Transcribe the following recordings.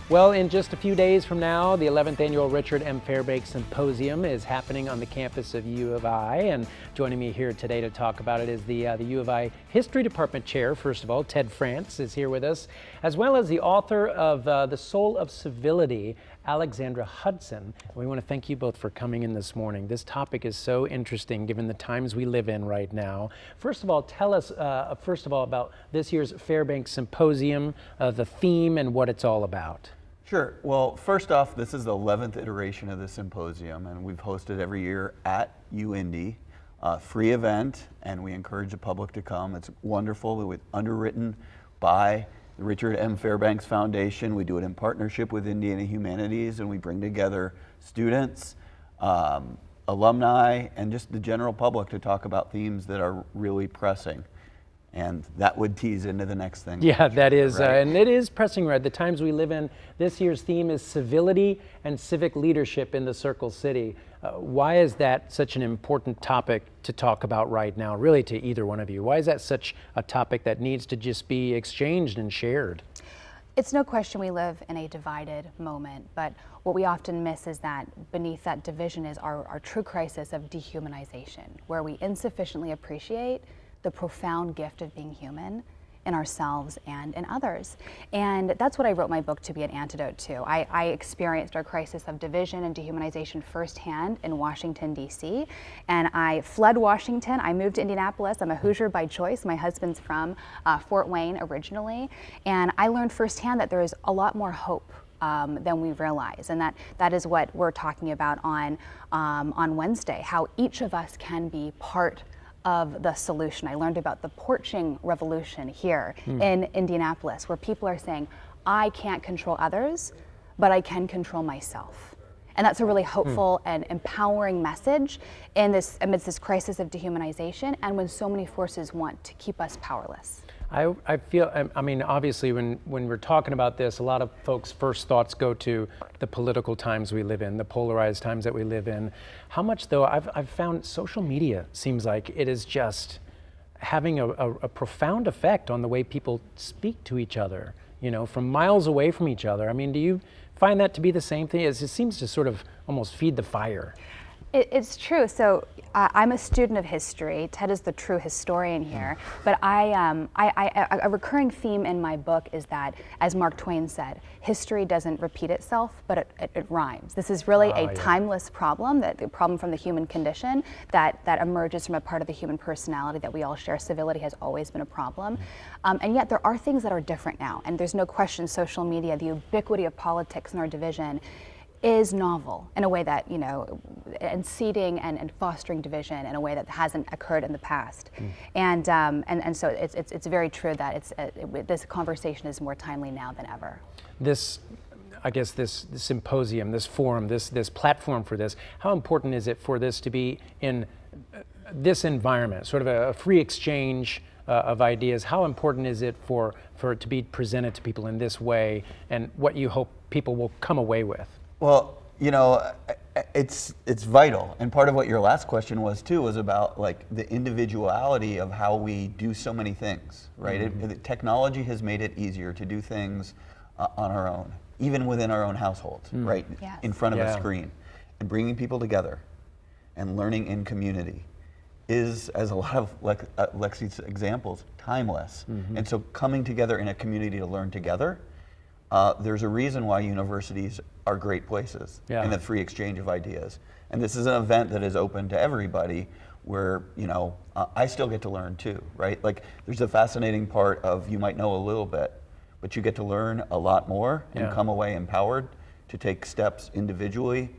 Well, in just a few days from now, the 11th annual Richard M. Fairbanks Symposium is happening on the campus of U of I, and joining me here today to talk about it is the U of I History Department Chair, first of all, Ted France is here with us, as well as the author of The Soul of Civility, Alexandra Hudson. We want to thank you both for coming in this morning. This topic is so interesting given the times we live in right now. First of all, tell us about this year's Fairbanks Symposium, the theme and what it's all about. Sure. Well, first off, this is the 11th iteration of the symposium, and we've hosted every year at UIndy. Free event, and we encourage the public to come. It's wonderful. It's underwritten by the Richard M. Fairbanks Foundation. We do it in partnership with Indiana Humanities, and we bring together students, alumni, and just the general public to talk about themes that are really pressing. And that would tease into the next thing. Yeah, that is, right? And it is pressing right. The times we live in, this year's theme is civility and civic leadership in the Circle City. Why is that such an important topic to talk about right now, really to either one of you? Why is that such a topic that needs to just be exchanged and shared? It's no question we live in a divided moment, but what we often miss is that beneath that division is our true crisis of dehumanization, where we insufficiently appreciate the profound gift of being human in ourselves and in others. And that's what I wrote my book to be an antidote to. I experienced our crisis of division and dehumanization firsthand in Washington, D.C. And I fled Washington. I moved to Indianapolis. I'm a Hoosier by choice. My husband's from Fort Wayne originally. And I learned firsthand that there is a lot more hope than we realize, and that is what we're talking about on Wednesday, how each of us can be part of the solution. I learned about the porching revolution here in Indianapolis, where people are saying, I can't control others, but I can control myself. And that's a really hopeful and empowering message amidst this crisis of dehumanization, and when so many forces want to keep us powerless. I feel, I mean, obviously when we're talking about this, a lot of folks' first thoughts go to the political times we live in, the polarized times that we live in. How much though, I've found social media seems like it is just having a profound effect on the way people speak to each other, you know, from miles away from each other. I mean, do you find that to be the same thing? It seems to sort of almost feed the fire. It's true. So I'm a student of history. Ted is the true historian here. But a recurring theme in my book is that, as Mark Twain said, history doesn't repeat itself, but it rhymes. This is really a timeless problem, the problem from the human condition that emerges from a part of the human personality that we all share. Civility has always been a problem. And yet there are things that are different now. And there's no question social media, the ubiquity of politics and our division, is novel in a way that, you know, and seeding and fostering division in a way that hasn't occurred in the past. And so it's very true that this conversation is more timely now than ever. This symposium, this forum, this platform for this, how important is it for this to be in this environment, sort of a free exchange of ideas? How important is it for it to be presented to people in this way, and what you hope people will come away with? Well, you know, it's vital, and part of what your last question was too was about like the individuality of how we do so many things, right? Technology has made it easier to do things on our own, even within our own households, right? Yes. In front of a screen, and bringing people together and learning in community is, as a lot of Lexi's examples, timeless. And so coming together in a community to learn together, there's a reason why universities are great places in the free exchange of ideas. And this is an event that is open to everybody where, you know, I still get to learn too, right? Like there's a fascinating part of you might know a little bit, but you get to learn a lot more and come away empowered to take steps individually.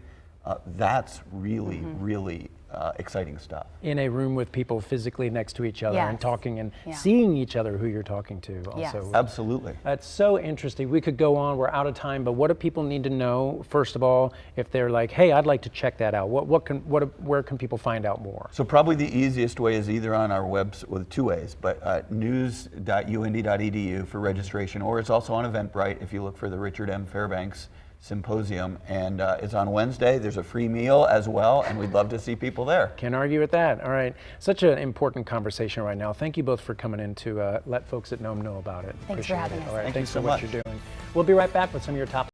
That's really, really exciting stuff. In a room with people physically next to each other and talking and seeing each other who you're talking to also. Yes. Absolutely. That's so interesting. We could go on, we're out of time, but what do people need to know, first of all, if they're like, hey, I'd like to check that out? Where can people find out more? So probably the easiest way is either on our website, with two ways, but news.uindy.edu for registration, or it's also on Eventbrite if you look for the Richard M. Fairbanks Symposium, and it's on Wednesday. There's a free meal as well, and we'd love to see people there. Can't argue with that. All right, such an important conversation right now. Thank you both for coming in to let folks at NOM know about it. Thanks for having us. All right, Thank thanks you for so what much. you're doing. We'll be right back with some of your top